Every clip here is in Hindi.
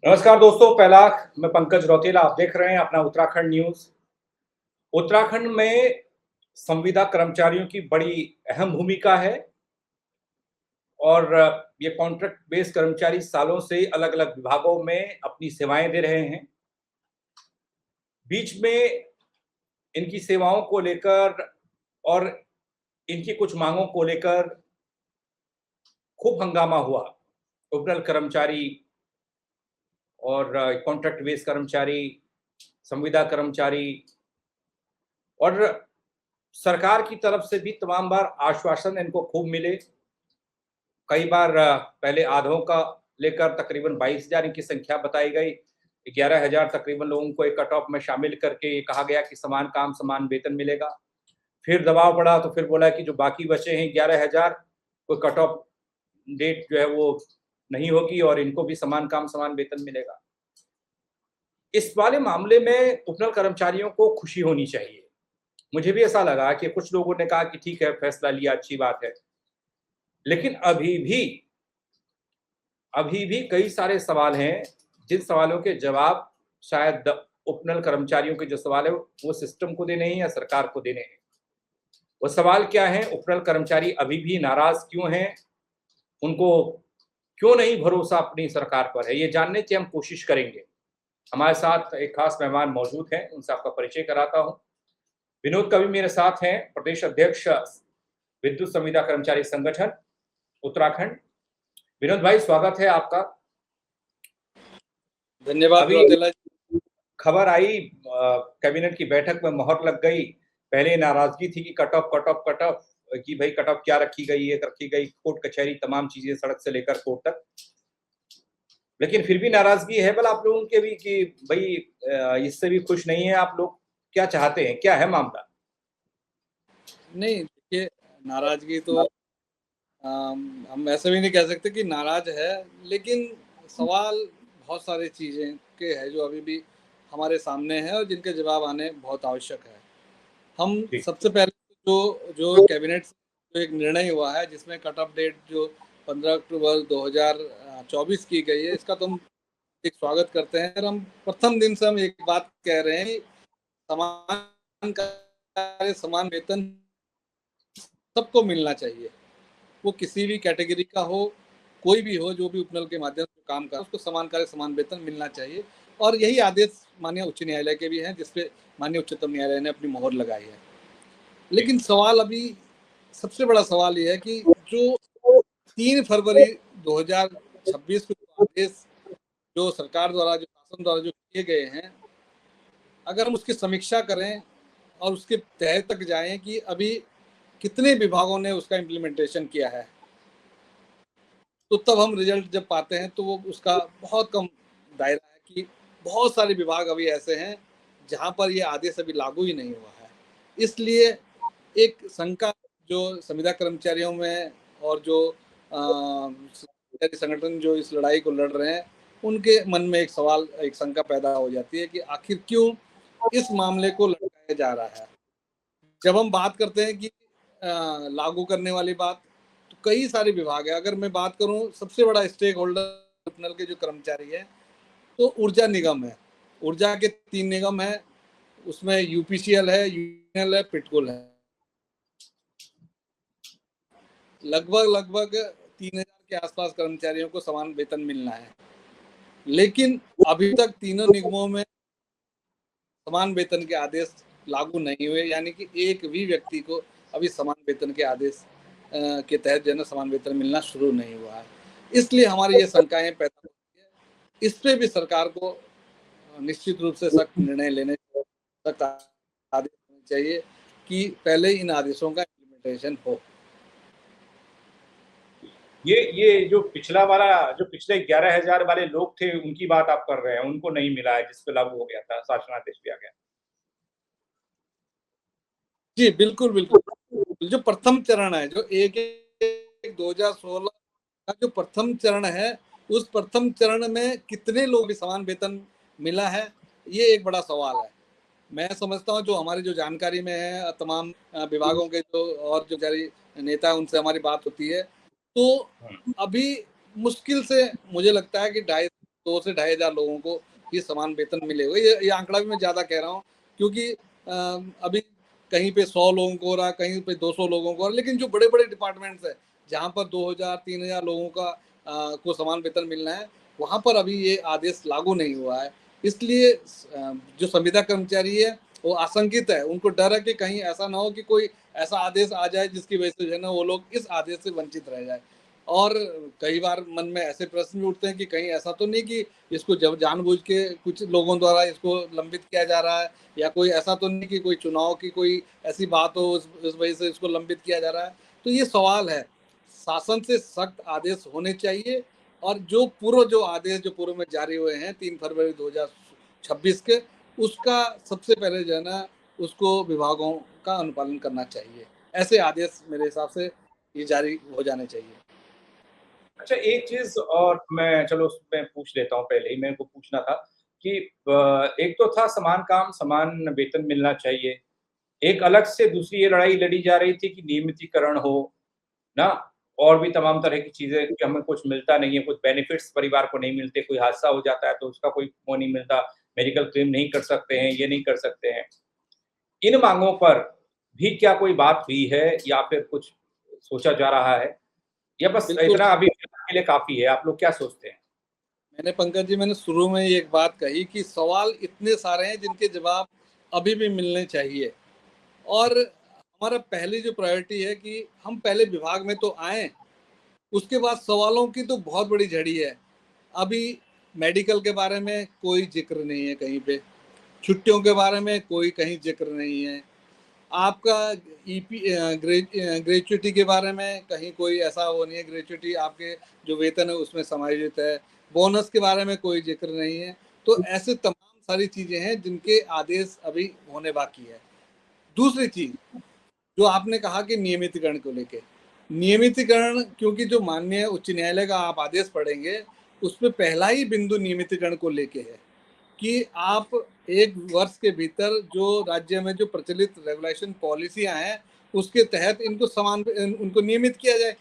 नमस्कार दोस्तों, पहला मैं पंकज रौतेला। आप देख रहे हैं अपना उत्तराखंड न्यूज। उत्तराखंड में संविदा कर्मचारियों की बड़ी अहम भूमिका है और ये कॉन्ट्रैक्ट बेस्ड कर्मचारी सालों से अलग अलग विभागों में अपनी सेवाएं दे रहे हैं। बीच में इनकी सेवाओं को लेकर और इनकी कुछ मांगों को लेकर खूब हंगामा हुआ। उपनल कर्मचारी और कॉन्ट्रैक्ट बेस्ड कर्मचारी, संविदा कर्मचारी और सरकार की तरफ से भी तमाम बार आश्वासन इनको खूब मिले। कई बार पहले आधों का लेकर तकरीबन 22,000 इनकी संख्या बताई गई। 11,000 तकरीबन लोगों को एक कट ऑफ में शामिल करके ये कहा गया कि समान काम समान वेतन मिलेगा। फिर दबाव बढ़ा तो फिर बोला कि जो बाकी बचे हैं 11,000, कोई कट ऑफ डेट जो है वो नहीं होगी और इनको भी समान काम समान वेतन मिलेगा। इस वाले मामले में उपनल कर्मचारियों को खुशी होनी चाहिए। मुझे भी ऐसा लगा कि कुछ लोगों ने कहा कि ठीक है, फैसला लिया, अच्छी बात है। लेकिन अभी भी कई सारे सवाल हैं, जिन सवालों के जवाब शायद उपनल कर्मचारियों के जो सवाल है वो सिस्टम को देने हैं या सरकार को देने हैं। वो सवाल क्या है? उपनल कर्मचारी अभी भी नाराज क्यों हैं? उनको क्यों नहीं भरोसा अपनी सरकार पर है? ये जानने की हम कोशिश करेंगे। हमारे साथ एक खास मेहमान मौजूद हैं, उनसे आपका परिचय कराता हूँ। विनोद कवि मेरे साथ हैं, प्रदेश अध्यक्ष विद्युत संविदा कर्मचारी संगठन उत्तराखंड। विनोद भाई, स्वागत है आपका। धन्यवाद अभी रौतेला जी। खबर आई कैबिनेट की बैठक में मोहर लग गई। पहले नाराजगी थी कि कट ऑफ कि भाई कट ऑफ क्या रखी गई है, रखी गई कोर्ट कचहरी तमाम चीजें सड़क से लेकर कोर्ट तक। लेकिन फिर भी नाराजगी है बल आप लोगों के भी कि भाई इससे भी खुश नहीं है आप लोग। क्या चाहते हैं, क्या है मामला? नहीं, देखिए, नाराजगी तो हम ऐसे भी नहीं कह सकते कि नाराज है, लेकिन सवाल बहुत सारी चीज़ें के हैं जो अभी भी हमारे सामने हैं और जिनके जवाब आने बहुत आवश्यक है। हम जी। सबसे पहले जो जो कैबिनेट से जो एक निर्णय हुआ है जिसमें कट ऑफ डेट जो 15 अक्टूबर 2024 की गई है, इसका तो हम एक स्वागत करते हैं और हम प्रथम दिन से हम एक बात कह रहे हैं, समान कार्य समान वेतन सबको मिलना चाहिए। वो किसी भी कैटेगरी का हो, कोई भी हो, जो भी उपनल के माध्यम से काम कर उसको समान कार्य समान वेतन मिलना चाहिए। और यही आदेश माननीय उच्च न्यायालय के भी हैं, जिसपे माननीय उच्चतम न्यायालय ने अपनी मोहर लगाई है। लेकिन सवाल अभी सबसे बड़ा सवाल ये है कि जो 3 फरवरी 2026 को आदेश जो सरकार द्वारा, जो शासन द्वारा जो किए गए हैं, अगर हम उसकी समीक्षा करें और उसके तह तक जाएं कि अभी कितने विभागों ने उसका इम्प्लीमेंटेशन किया है, तो तब हम रिजल्ट जब पाते हैं तो वो उसका बहुत कम दायरा है कि बहुत सारे विभाग अभी ऐसे हैं जहां पर ये आदेश अभी लागू ही नहीं हुआ है। इसलिए एक शंका जो संविदा कर्मचारियों में और जो संगठन जो इस लड़ाई को लड़ रहे हैं, उनके मन में एक सवाल, एक शंका पैदा हो जाती है कि आखिर क्यों इस मामले को लटकाया जा रहा है। जब हम बात करते हैं कि लागू करने वाली बात, तो कई सारे विभाग है। अगर मैं बात करूं, सबसे बड़ा स्टेक होल्डर उपनल के जो कर्मचारी है, तो ऊर्जा निगम है। ऊर्जा के 3 निगम है, उसमें यूपीसीएल है, यूएनएल है, पिटकोल है। लगभग 3,000 के आसपास कर्मचारियों को समान वेतन मिलना है, लेकिन अभी तक तीनों निगमों में समान वेतन के आदेश लागू नहीं हुए, यानी कि एक भी व्यक्ति को अभी समान वेतन के आदेश के तहत जो है समान वेतन मिलना शुरू नहीं हुआ है। इसलिए हमारी ये शंकाएं पैदा होती है। इस पे भी सरकार को निश्चित रूप से सख्त निर्णय लेने, सख्त आदेश होने चाहिए कि पहले इन आदेशों का इम्प्लीमेंटेशन हो। ये जो पिछला वाला, जो पिछले 11,000 वाले लोग थे उनकी बात आप कर रहे हैं, उनको नहीं मिला है जिस पे लागू हो गया था, शासनादेश भी आ गया। जी, बिल्कुल, बिल्कुल। जो प्रथम चरण है, जो 1/1/2016 का जो प्रथम चरण है, उस प्रथम चरण में कितने लोग भी समान वेतन मिला है, ये एक बड़ा सवाल है। मैं समझता हूँ जो हमारी जो जानकारी में है, तमाम विभागों के जो और जो जारी नेता है, उनसे हमारी बात होती है, तो अभी मुश्किल से मुझे लगता है कि 250 2 से 2,500 लोगों को ये समान वेतन मिलेगा। ये आंकड़ा भी मैं ज़्यादा कह रहा हूँ, क्योंकि अभी कहीं पे 100 लोगों को हो रहा, कहीं पे 200 लोगों को हो रहा, लेकिन जो बड़े बड़े डिपार्टमेंट्स है जहाँ पर 2,000-3,000 लोगों का को समान वेतन मिलना है, वहाँ पर अभी ये आदेश लागू नहीं हुआ है। इसलिए जो संविदा कर्मचारी है वो आशंकित है, उनको डर है कि कहीं ऐसा ना हो कि कोई ऐसा आदेश आ जाए जिसकी वजह से जो है ना वो लोग इस आदेश से वंचित रह जाए। और कई बार मन में ऐसे प्रश्न भी उठते हैं कि कहीं ऐसा तो नहीं कि इसको जब जानबूझ के कुछ लोगों द्वारा इसको लंबित किया जा रहा है, या कोई ऐसा तो नहीं कि कोई चुनाव की कोई ऐसी बात हो उस वजह से इसको लंबित किया जा रहा है। तो ये सवाल है, शासन से सख्त आदेश होने चाहिए, और जो पूर्व में जारी हुए हैं 3 फरवरी 2026 के, उसका सबसे पहले जो है ना उसको विभागों का अनुपालन करना चाहिए। ऐसे आदेश मेरे हिसाब से ये जारी हो जाने चाहिए। अच्छा, एक चीज़ और मैं चलो उसमें पूछ लेता हूँ, पहले ही मेरे को पूछना था कि एक तो था समान काम समान वेतन मिलना चाहिए, एक अलग से दूसरी ये लड़ाई लड़ी जा रही थी कि नियमितीकरण हो, ना? और भी तमाम तरह की चीज़ें कि हमें कुछ मिलता नहीं है, कुछ बेनिफिट्स परिवार को नहीं मिलते, कोई हादसा हो जाता है तो उसका कोई वो नहीं मिलता, मेडिकल क्लेम नहीं कर सकते हैं, ये नहीं कर सकते हैं। इन माँगों पर भी क्या कोई बात हुई है या फिर कुछ सोचा जा रहा है? या बस बिल्कुल, इतना अभी के लिए काफ़ी है? आप लोग क्या सोचते हैं? मैंने शुरू में ही एक बात कही कि सवाल इतने सारे हैं जिनके जवाब अभी भी मिलने चाहिए, और हमारा पहली जो प्रायोरिटी है कि हम पहले विभाग में तो आएँ, उसके बाद सवालों की तो बहुत बड़ी झड़ी है। अभी मेडिकल के बारे में कोई ज़िक्र नहीं है कहीं पे, छुट्टियों के बारे में कोई कहीं ज़िक्र नहीं है। आपका ग्रेच्युटी के बारे में कहीं कोई ऐसा वो नहीं है, ग्रेच्युटी आपके जो वेतन है उसमें समायोजित है। बोनस के बारे में कोई ज़िक्र नहीं है। तो ऐसे तमाम सारी चीज़ें हैं जिनके आदेश अभी होने बाकी है। दूसरी चीज़, जो आपने कहा कि नियमितीकरण को लेके, नियमितीकरण, क्योंकि जो माननीय उच्च न्यायालय का आप आदेश पढ़ेंगे, उसमें पहला ही बिंदु नियमितीकरण को लेके है कि आप 1 वर्ष के भीतर जो राज्य में जो प्रचलित रेगुलेशन पॉलिसियाँ हैं, उसके तहत उनको नियमित किया जाए।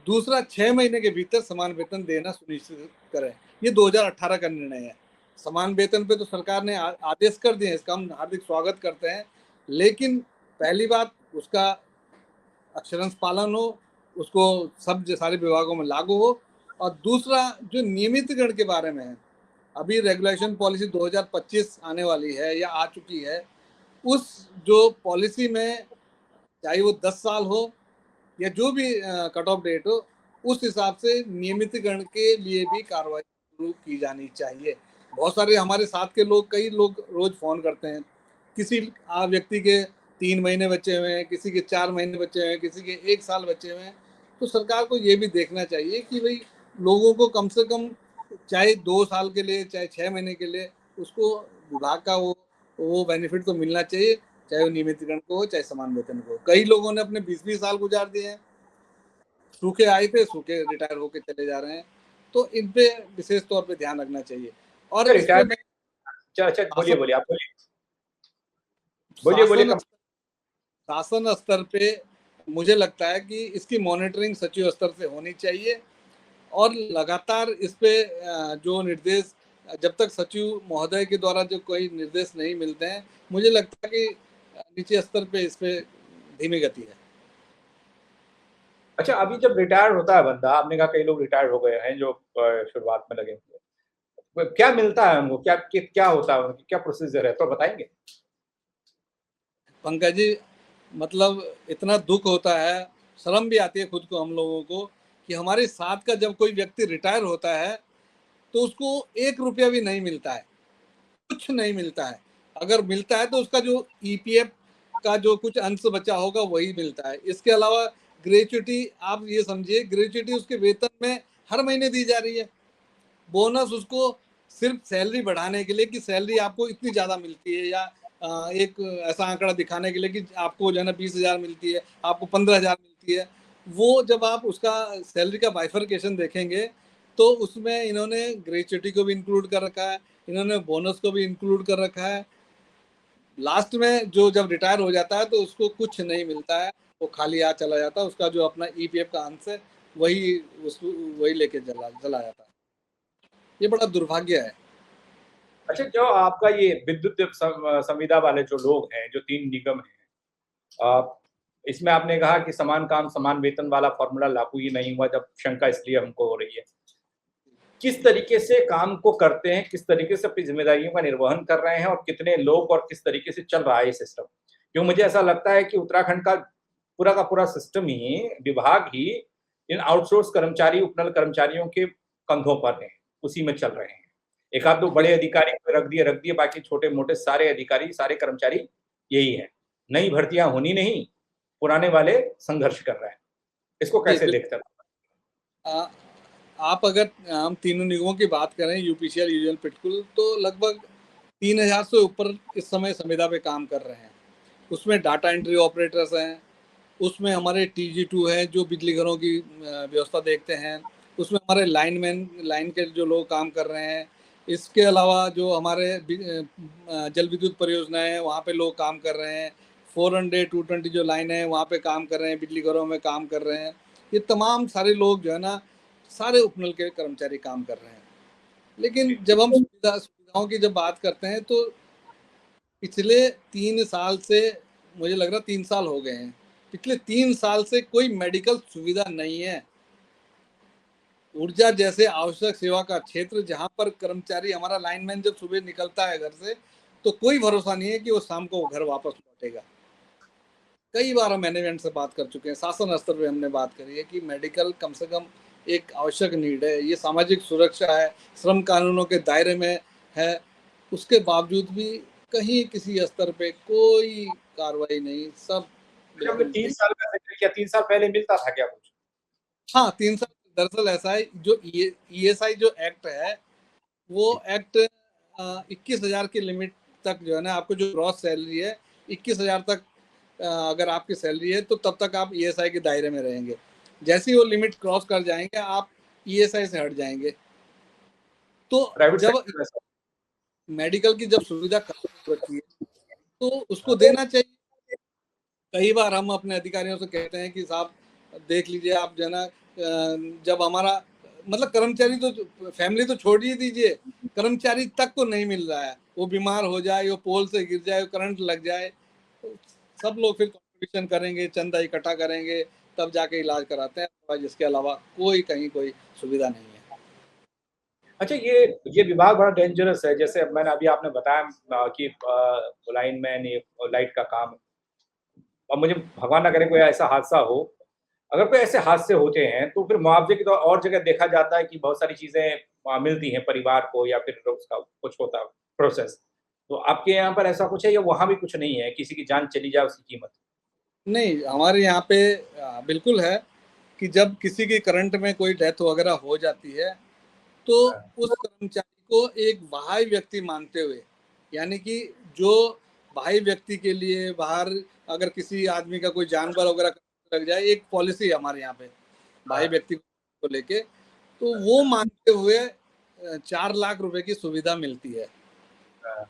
दूसरा, 6 महीने के भीतर समान वेतन देना सुनिश्चित करें। ये 2018 का निर्णय है। समान वेतन पे तो सरकार ने आदेश कर दिए हैं, इसका हम हार्दिक स्वागत करते हैं। लेकिन पहली बात, उसका अक्षरंश पालन हो, उसको सब सारे विभागों में लागू हो। और दूसरा, जो नियमितीकरण के बारे में है, अभी रेगुलेशन पॉलिसी 2025 आने वाली है या आ चुकी है। उस जो पॉलिसी में, चाहे वो 10 साल हो या जो भी कट ऑफ डेट हो, उस हिसाब से नियमितीकरण के लिए भी कार्रवाई शुरू की जानी चाहिए। बहुत सारे हमारे साथ के लोग, कई लोग रोज फ़ोन करते हैं। किसी व्यक्ति के 3 महीने बचे हुए हैं, किसी के 4 महीने बचे हुए हैं, किसी के 1 साल बचे हुए हैं। तो सरकार को ये भी देखना चाहिए कि भई लोगों को कम से कम, चाहे 2 साल के लिए, चाहे 6 महीने के लिए, उसको विभाग का वो बेनिफिट तो मिलना चाहिए, चाहे वो नियमितीकरण को हो, चाहे समान वेतन को हो। कई लोगों ने अपने 20-20 साल गुजार दिए हैं। सूखे आए थे, सूखे रिटायर होके चले जा रहे हैं। तो इन पे विशेष तौर पे ध्यान रखना चाहिए। और अच्छा, इस पे मैं रिटायरमेंट अच्छा, बोलिए, शासन बोलिए, आप बोलिए। बोलिए, बोलिए शासन कम शासन स्तर पे मुझे लगता है कि इसकी मॉनिटरिंग सचिव स्तर से होनी चाहिए, और लगातार इस पे जो निर्देश, जब तक सचिव महोदय के द्वारा जो कोई निर्देश नहीं मिलते हैं, मुझे लगता है कि नीचे स्तर पे इस पे धीमी गति है। अच्छा, अभी जब रिटायर होता है बंदा, आपने कहा कई लोग रिटायर हो गए हैं जो शुरुआत में लगे हुए। क्या मिलता है उनको? क्या होता है? उनकी क्या प्रोसीजर है? तो बताएँगे? पंकज जी, मतलब इतना दुख होता है, शर्म भी आती है खुद को हम लोगों को, कि हमारे साथ का जब कोई व्यक्ति रिटायर होता है, तो उसको 1 रुपया भी नहीं मिलता है, कुछ नहीं मिलता है। अगर मिलता है तो उसका जो ईपीएफ का जो कुछ अंश बचा होगा वही मिलता है। इसके अलावा ग्रेच्युटी, आप ये समझिए, ग्रेच्युटी उसके वेतन में हर महीने दी जा रही है। बोनस उसको सिर्फ सैलरी बढ़ाने के लिए कि सैलरी आपको इतनी ज़्यादा मिलती है, या एक ऐसा आंकड़ा दिखाने के लिए कि आपको जो है ना 20,000 मिलती है, आपको 15,000 मिलती है। वो जब आप उसका सैलरी का बाइफरकेशन देखेंगे, तो उसमें इन्होंने ग्रेच्युटी को भी इंक्लूड कर रखा है, इन्होंने बोनस को भी इंक्लूड कर रखा है। लास्ट में जो जब रिटायर हो जाता है तो उसको कुछ नहीं मिलता है, वो खाली हाथ चला जाता है। उसका जो अपना ईपीएफ का अंश है, वही लेके चला चला जाता है। ये बड़ा दुर्भाग्य है। अच्छा, जो आपका ये विद्युत संविदा वाले जो लोग हैं, जो 3 निगम हैं, इसमें आपने कहा कि समान काम समान वेतन वाला फॉर्मूला लागू ही नहीं हुआ, जब शंका इसलिए हमको हो रही है। किस तरीके से काम को करते हैं, किस तरीके से अपनी ज़िम्मेदारियों का निर्वहन कर रहे हैं और कितने लोग और किस तरीके से चल रहा है ये सिस्टम? क्यों मुझे ऐसा लगता है कि उत्तराखंड का पूरा सिस्टम ही, विभाग ही इन आउटसोर्स कर्मचारी, उपनल कर्मचारियों के कंधों पर है, उसी में चल रहे हैं। एक आध 2 बड़े अधिकारी को रख दिए, बाकी छोटे-मोटे सारे अधिकारी, सारे कर्मचारी यही हैं। नई भर्तियाँ होनी नहीं, पुराने वाले संघर्ष कर रहे हैं। इसको जी, कैसे देखते हैं? आ, आप अगर हम तीनों निगमों की बात करें, यूपीसीएल, यूजीएल, पिटकुल, तो लगभग 3000 से ऊपर इस समय संविदा पे काम कर रहे हैं। उसमें डाटा एंट्री ऑपरेटर्स हैं, उसमें हमारे TG2 है जो बिजली घरों की व्यवस्था देखते हैं, उसमें हमारे लाइन के जो लोग काम कर रहे हैं। इसके अलावा जो हमारे जल विद्युत परियोजनाएं हैं वहाँ पे लोग काम कर रहे हैं। 400, 220 जो लाइन है वहाँ पे काम कर रहे हैं, बिजली घरों में काम कर रहे हैं। ये तमाम सारे लोग जो है ना, सारे उपनल के कर्मचारी काम कर रहे हैं। लेकिन जब हम सुविधाओं की जब बात करते हैं तो पिछले 3 साल से, मुझे लग रहा 3 साल हो गए हैं, पिछले 3 साल से कोई मेडिकल सुविधा नहीं है। ऊर्जा जैसे आवश्यक सेवा का क्षेत्र, जहां पर कर्मचारी, हमारा लाइनमैन जब सुबह निकलता है घर से, तो कोई भरोसा नहीं है कि वो शाम को घर वापस लौटेगा। कई बार हम मैनेजमेंट से बात कर चुके हैं, शासन स्तर पे हमने बात करी है कि मेडिकल कम से कम एक आवश्यक नीड है, ये सामाजिक सुरक्षा है, श्रम कानूनों के दायरे में है। उसके बावजूद भी कहीं किसी स्तर पे कोई कार्रवाई नहीं, सब अच्छा, आपने बिल्कुल 3 ठीक। साल का ज़िक्र किया, 3 साल पहले मिलता था क्या कुछ? हाँ, 3 साल दरअसल ऐसा है, जो ESI जो एक्ट है, वो जी, एक्ट 21,000 की लिमिट तक जो है ना, आपको जो ग्रॉस सैलरी है 21,000 तक अगर आपकी सैलरी है तो तब तक आप ESI के दायरे में रहेंगे। जैसे ही वो लिमिट क्रॉस कर जाएंगे आप ESI से हट जाएंगे। तो प्राइवेट जब सेक्टर में ऐसा मेडिकल की जब सुविधा खत्म हो रखी है तो उसको देना चाहिए। कई बार हम अपने अधिकारियों से कहते हैं कि साहब देख लीजिए आप जो है ना, जब हमारा मतलब कर्मचारी तो फैमिली तो छोड़ ही दीजिए, कर्मचारी तक को नहीं मिल रहा है। वो बीमार हो जाए, वो पोल से गिर जाए, वो करंट लग जाए, तो सब लोग फिर कंट्रीब्यूशन करेंगे, चंदा इकट्ठा करेंगे, तब जाके इलाज कराते हैं, और इसके अलावा कोई कहीं कोई सुविधा नहीं है। अच्छा, ये विभाग बड़ा डेंजरस है। जैसे अब मैंने अभी आपने बताया कि लाइनमैन, ये लाइट का काम, अब मुझे भगवान ना करे कोई ऐसा हादसा हो। अगर कोई ऐसे हादसे होते हैं तो फिर मुआवजे की तो और जगह देखा जाता है कि बहुत सारी चीज़ें मिलती हैं परिवार को, या फिर उसका कुछ होता है प्रोसेस। तो आपके यहाँ पर ऐसा कुछ है या वहाँ भी कुछ नहीं है, किसी की जान चली जाए उसकी कीमत? नहीं, हमारे यहाँ पे बिल्कुल है कि जब किसी की करंट में कोई डेथ वगैरह हो जाती है तो हाँ, उस कर्मचारी को एक बाह्य व्यक्ति मानते हुए, यानी कि जो बाह्य व्यक्ति के लिए बाहर अगर किसी आदमी का कोई जानवर वगैरह लग जाए, एक पॉलिसी है हमारे यहाँ पे बाह्य हाँ, व्यक्ति को लेके, तो वो मानते हुए 4 लाख रुपए की सुविधा मिलती है। हाँ,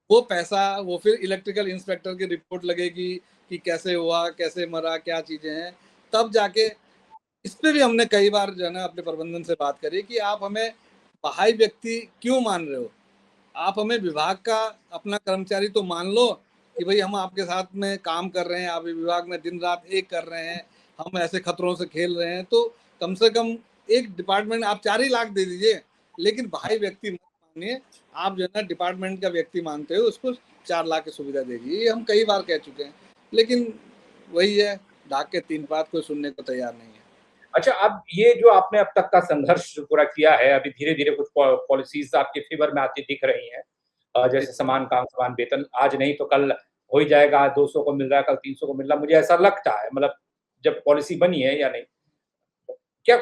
वो पैसा वो फिर इलेक्ट्रिकल इंस्पेक्टर की रिपोर्ट लगेगी कि कैसे हुआ, कैसे मरा, क्या चीजें हैं, तब जाके। इस पे भी हमने कई बार जो है ना अपने प्रबंधन से बात करी कि आप हमें बाह्य व्यक्ति क्यों मान रहे हो? आप हमें विभाग का अपना कर्मचारी तो मान लो कि भाई हम आपके साथ में काम कर रहे हैं, आप विभाग में दिन रात एक कर रहे हैं, हम ऐसे खतरों से खेल रहे हैं, तो कम से कम एक डिपार्टमेंट आप 4 ही लाख दे दीजिए, लेकिन बाह्य व्यक्ति मत मानिए। आप जो है ना डिपार्टमेंट का व्यक्ति मानते हो, उसको 4 लाख की सुविधा दे दीजिए। ये हम कई बार कह चुके हैं, लेकिन वही है, ढाक के 3 बात कोई सुनने को तैयार नहीं है। अच्छा, अब ये जो आपने अब तक का संघर्ष जो पूरा किया है, अभी धीरे-धीरे कुछ पॉलिसीज़ आपके फ़ेवर में आती दिख रही हैं। जी। जैसे समान काम समान वेतन, आज नहीं तो कल हो ही जाएगा, 200 को मिल रहा है, कल 300 को मिल रहा है, मुझे ऐसा लगता है, मतलब जब पॉलिसी बनी है या नहीं। क्या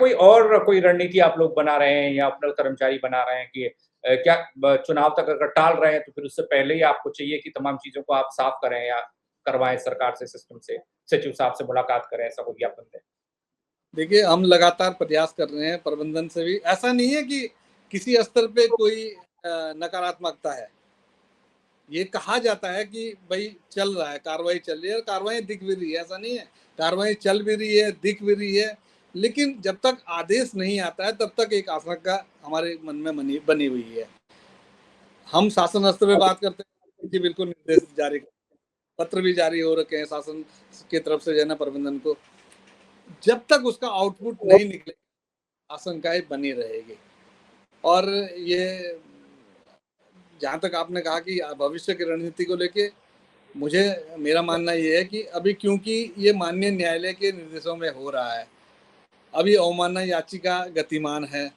कोई रणनीति आप लोग बना रहे हैं या अपने कर्मचारी बना रहे हैं कि क्या चुनाव तक अगर टाल रहे हैं तो फिर उससे पहले ही आपको चाहिए कि तमाम चीज़ों को आप साफ करें या करवाएँ सरकार से, सिस्टम से, सचिव साहब से मुलाकात करें, ऐसा कोई ज्ञापन दें? देखिए, हम लगातार प्रयास कर रहे हैं प्रबंधन से भी। ऐसा नहीं है कि किसी स्तर पे कोई नकारात्मकता है। ये कहा जाता है कि भई चल रहा है, कार्रवाई चल रही है, और कार्रवाई दिख भी रही है, ऐसा नहीं है। कार्रवाई चल भी रही है, दिख भी रही है, लेकिन जब तक आदेश नहीं आता है तब तक एक आशंका हमारे मन में बनी हुई है। हम शासन स्तर पे बात करते हैं कि बिल्कुल निर्देश जारी, पत्र भी जारी हो रखे हैं शासन की तरफ से जो है ना प्रबंधन को, जब तक उसका आउटपुट नहीं निकले आशंकाएं बनी रहेगी। और ये जहाँ तक आपने कहा कि भविष्य की रणनीति को लेके, मुझे मेरा मानना ये है कि अभी क्योंकि ये माननीय न्यायालय के निर्देशों में हो रहा है, अभी अवमानना याचिका गतिमान है।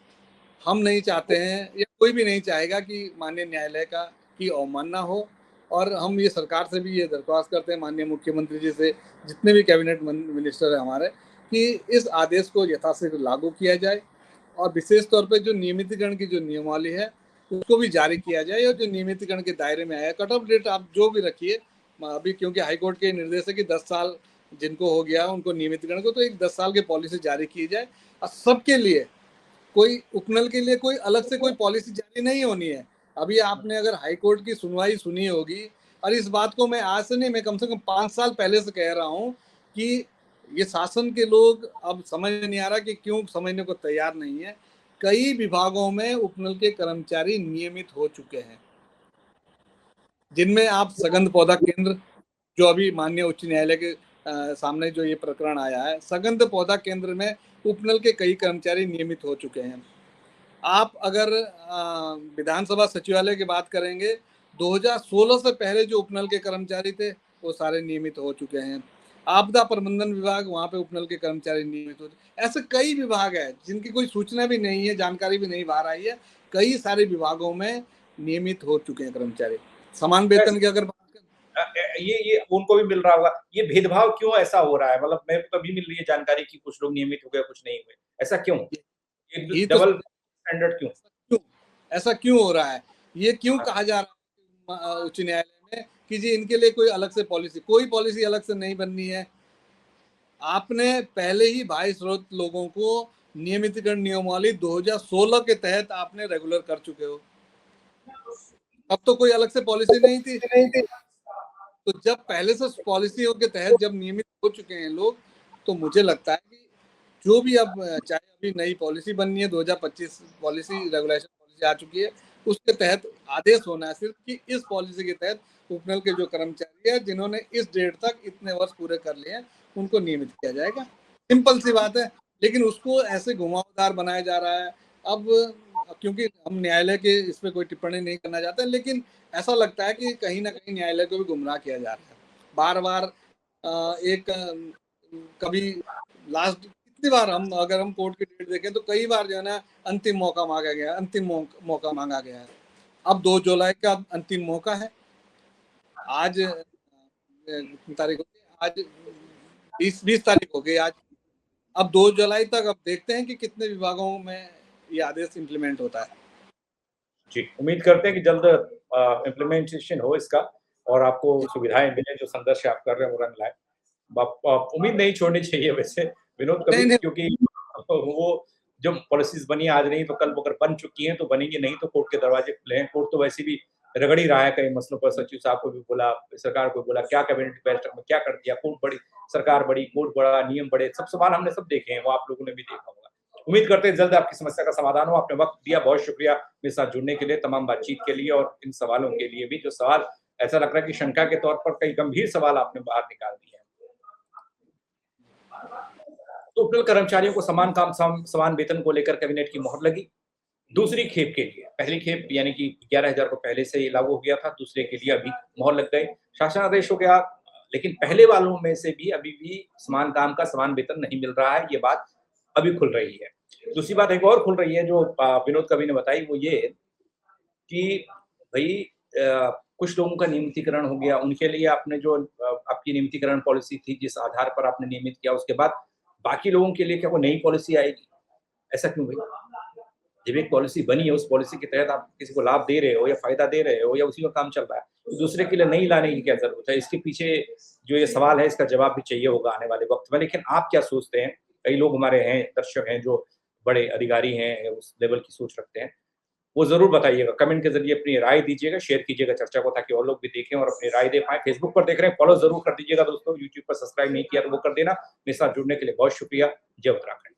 हम नहीं चाहते हैं या कोई भी नहीं चाहेगा कि माननीय न्यायालय का की अवमानना हो, और हम ये सरकार से भी ये दरख्वास्त करते हैं, माननीय मुख्यमंत्री जी से, जितने भी कैबिनेट मिनिस्टर है हमारे, कि इस आदेश को यथाशीघ्र लागू किया जाए और विशेष तौर पे जो नियमितीकरण की जो नियमावली है उसको भी जारी किया जाए, और जो नियमितीकरण के दायरे में आया, कट ऑफ डेट आप जो भी रखिए अभी, क्योंकि हाईकोर्ट के निर्देश है कि 10 साल जिनको हो गया उनको नियमितीकरण को, तो एक 10 साल की पॉलिसी जारी की जाए और सबके लिए, कोई उपनल के लिए कोई अलग से कोई पॉलिसी जारी नहीं होनी है। अभी आपने अगर हाईकोर्ट की सुनवाई सुनी होगी, और इस बात को मैं आज से नहीं, मैं कम से कम 5 साल पहले से कह रहा हूँ कि ये शासन के लोग अब समझ नहीं आ रहा कि क्यों समझने को तैयार नहीं है। कई विभागों में उपनल के कर्मचारी नियमित हो चुके हैं, जिनमें आप सगंध पौधा केंद्र, जो अभी माननीय उच्च न्यायालय के सामने जो ये प्रकरण आया है, सगंध पौधा केंद्र में उपनल के कई कर्मचारी नियमित हो चुके हैं। आप अगर विधानसभा सचिवालय की बात करेंगे, 2016 से पहले जो उपनल के कर्मचारी थे वो सारे नियमित हो चुके हैं। आपदा प्रबंधन विभाग, वहाँ पे उपनल के कर्मचारी नियमित हो चुके। ऐसे कई विभाग है जिनकी कोई सूचना भी नहीं है, जानकारी भी नहीं बाहर आई है, कई सारे विभागों में नियमित हो चुके हैं कर्मचारी। समान वेतन की अगर ये उनको भी मिल रहा होगा, ये भेदभाव क्यों ऐसा हो रहा है? मतलब मेरे को तभी मिल रही है जानकारी कि कुछ लोग नियमित हो गए, कुछ नहीं हुए, ऐसा क्यों? ये तो डबल स्टैंडर्ड क्यों? ऐसा क्यों हो रहा है? ये क्यों कहा जा रहा है उच्च न्यायालय में कि जी इनके लिए कोई अलग से पॉलिसी, कोई पॉलिसी अलग से नहीं बननी है। आपने पहले ही 22 लोगों को नियमितीकरण नियमावली 2016 के तहत आपने रेगुलर कर चुके हो। अब तो कोई अलग से पॉलिसी नहीं थी। तो जब पहले से पॉलिसियों के तहत जब नियमित हो चुके हैं लोग, तो मुझे लगता है कि जो भी अब चाहे अभी नई पॉलिसी बननी है, 2025 पॉलिसी रेगुलेशन पॉलिसी आ चुकी है, उसके तहत आदेश होना है सिर्फ कि इस पॉलिसी के तहत उपनल के जो कर्मचारी है जिन्होंने इस डेट तक इतने वर्ष पूरे कर लिए हैं उनको नियमित किया जाएगा। सिंपल सी बात है, लेकिन उसको ऐसे घुमावदार बनाया जा रहा है। अब क्योंकि हम न्यायालय के इस पर कोई टिप्पणी नहीं करना चाहते, लेकिन ऐसा लगता है कि कहीं ना कहीं न्यायालय को भी गुमराह किया जा रहा है। बार बार एक कभी लास्ट कितनी बार हम अगर हम कोर्ट की डेट देखें तो कई बार जो है ना अंतिम मौका मांगा गया है, अंतिम मौका मांगा गया है। अब 2 जुलाई का अंतिम मौका है। आज तारीख हो गई, आज 20 तारीख हो गई आज। अब 2 जुलाई तक अब देखते हैं कि कितने विभागों में ये आदेश इम्प्लीमेंट होता है। जी, उम्मीद करते हैं कि जल्द इम्प्लीमेंटेशन हो इसका और आपको सुविधाएं मिले, जो संघर्ष आप कर रहे हैं वो रंग लाए। उम्मीद नहीं छोड़नी चाहिए वैसे विनोद कभी, नहीं, क्योंकि वो जो पॉलिसीज बनी आज नहीं तो कल अगर बन चुकी हैं तो बनेंगी नहीं तो कोर्ट के दरवाजे खुले हैं। कोर्ट तो वैसे भी रगड़ ही रहा है कई मसलों पर। सचिव साहब को भी बोला, सरकार को बोला, क्या कैबिनेट बैठक में क्या कर दिया, कोर्ट बड़ी, सरकार बड़ी, कोर्ट बड़ा, नियम बड़े, सब सवाल हमने सब देखे हैं, वो आप लोगों ने भी देखा होगा। उम्मीद करते हैं जल्द आपकी समस्या का समाधान हो। आपने वक्त दिया, बहुत शुक्रिया मेरे साथ जुड़ने के लिए, तमाम बातचीत के लिए और इन सवालों के लिए भी, जो सवाल ऐसा लग रहा है कि शंका के तौर पर कई गंभीर सवाल आपने बाहर निकाल दिए हैं। तो उपनल कर्मचारियों को समान काम समान वेतन को लेकर कैबिनेट की मोहर लगी। दूसरी खेप के लिए, पहली खेप यानी कि 11,000 को पहले से ये लागू हो गया था, दूसरे के लिए अभी मोहर लग गई, शासनादेश हो गया। लेकिन पहले वालों में से भी अभी भी समान काम का समान वेतन नहीं मिल रहा है, ये बात अभी खुल रही है। दूसरी बात एक और खुल रही है जो विनोद कवि ने बताई, वो ये कि भई कुछ लोगों का नियमितीकरण हो गया, उनके लिए आपने जो आपकी नियमितीकरण पॉलिसी थी, जिस आधार पर आपने नियमित किया, उसके बाद बाकी लोगों के लिए क्या कोई नई पॉलिसी आएगी? ऐसा क्यों भई? जब एक पॉलिसी बनी है, उस पॉलिसी के तहत आप किसी को लाभ दे रहे हो या फ़ायदा दे रहे हो या उसी का काम चल रहा है, तो दूसरे के लिए नहीं लाने की क्या ज़रूरत है? इसके पीछे जो ये सवाल है, इसका जवाब भी चाहिए होगा आने वाले वक़्त में। लेकिन आप क्या सोचते हैं? कई लोग हमारे हैं, दर्शक हैं जो बड़े अधिकारी हैं, उस लेवल की सोच रखते हैं। वो ज़रूर बताइएगा, कमेंट के ज़रिए अपनी राय दीजिएगा, शेयर कीजिएगा चर्चा को, ताकि और लोग भी देखें और अपनी राय दे पाएँ। फेसबुक पर देख रहे हैं, फॉलो ज़रूर कर दीजिएगा दोस्तों, यूट्यूब पर सब्सक्राइब नहीं किया तो वो कर देना। मेरे साथ जुड़ने के लिए बहुत शुक्रिया। जय उत्तराखंड।